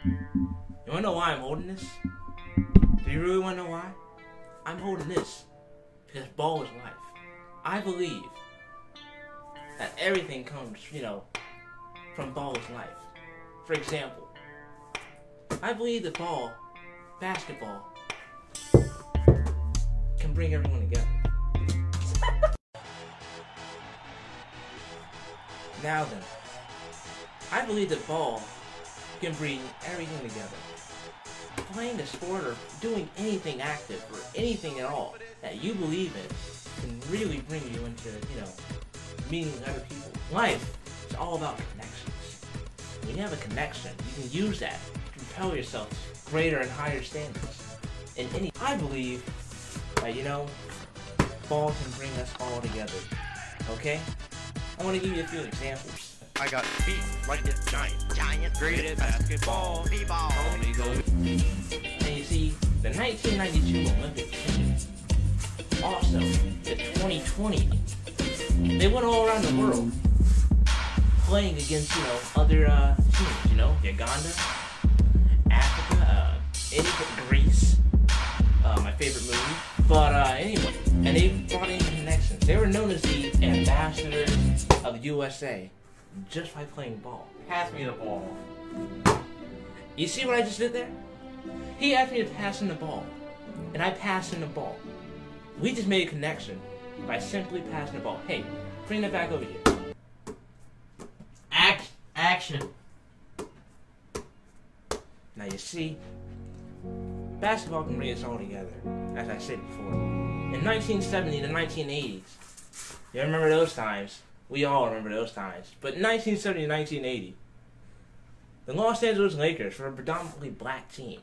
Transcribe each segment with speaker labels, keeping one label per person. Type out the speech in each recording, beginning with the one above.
Speaker 1: You wanna know why I'm holding this? Do you really wanna know why? I'm holding this because ball is life. I believe that everything comes, from ball is life. For example, I believe that basketball, can bring everyone together. Now then, I believe that ball can bring everything together. Playing a sport or doing anything active or anything at all that you believe in can really bring you into, meeting other people. Life is all about connections. When you have a connection, you can use that to propel yourself to greater and higher standards. I believe that, ball can bring us all together. Okay? I want to give you a few examples.
Speaker 2: I got feet like a giant, great at basketball, b-ball.
Speaker 1: And you see, the 1992 Olympic team, also the 2020, they went all around the world playing against, other teams, Uganda, Africa, Greece, my favorite movie. But anyway, and they brought in connections. They were known as the ambassadors of the USA just by playing ball. Pass me the ball. You see what I just did there? He asked me to pass him the ball, and I passed him the ball. We just made a connection by simply passing the ball. Hey, bring that back over here.
Speaker 3: Action.
Speaker 1: Now you see, basketball can bring us all together, as I said before. In 1970 to 1980s, you remember those times? We all remember those times. But in 1970 to 1980, the Los Angeles Lakers were a predominantly black team.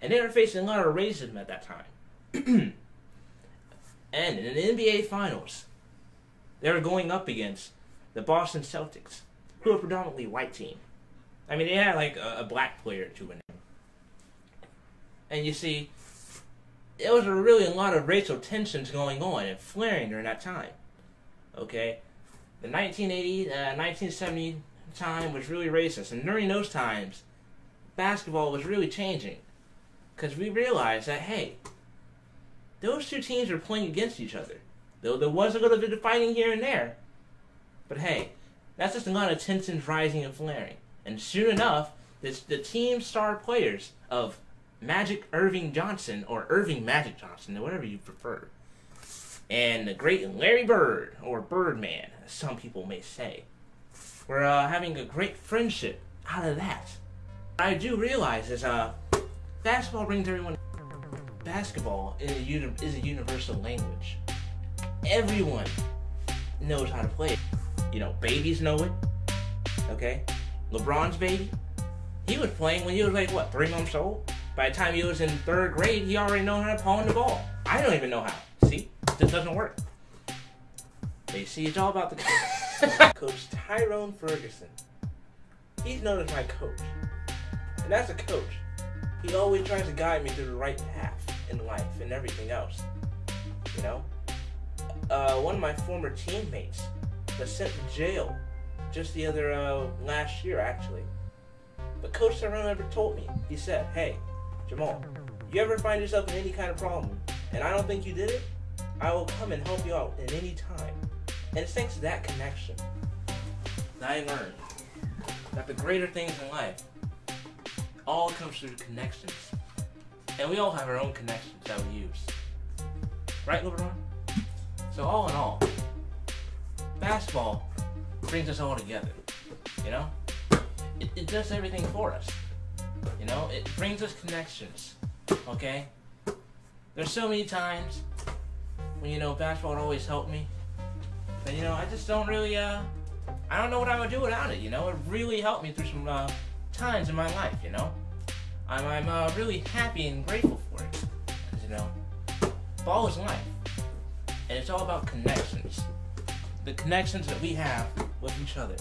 Speaker 1: And they were facing a lot of racism at that time. And in the NBA Finals, they were going up against the Boston Celtics, who were a predominantly white team. I mean, they had like a black player or two in there. And you see, there was really a lot of racial tensions going on and flaring during that time. Okay? The 1980, 1970 time was really racist. And during those times, basketball was really changing. Because we realized that, hey, those two teams were playing against each other. Though there was a little bit of fighting here and there. But hey, that's just a lot of tensions rising and flaring. And soon enough, the team star players of Magic Irving Johnson, or Irving Magic Johnson, or whatever you prefer, and the great Larry Bird, or Birdman, as some people may say, were having a great friendship out of that. What I do realize is basketball brings everyone. Basketball is a universal language. Everyone knows how to play it. Babies know it. Okay? LeBron's baby, he was playing when he was like, 3 months old? By the time he was in 3rd grade, he already knew how to pawn the ball. I don't even know how. See? It just doesn't work. But you see, it's all about the Coach Tyrone Ferguson. He's known as my coach. And as a coach, he always tries to guide me through the right path in life and everything else. One of my former teammates was sent to jail just the other last year, actually. But Coach Tyrone ever told me, he said, hey, Jamal, you ever find yourself in any kind of problem, and I don't think you did it, I will come and help you out at any time. And it's thanks to that connection that I learned that the greater things in life all comes through connections. And we all have our own connections that we use. Right, LeBron? So all in all, basketball brings us all together. It does everything for us. It brings us connections. Okay? There's so many times when, basketball always helped me. But, I just don't really, I don't know what I would do without it, It really helped me through some times in my life, I'm really happy and grateful for it. Because, ball is life. And it's all about connections. The connections that we have with each other.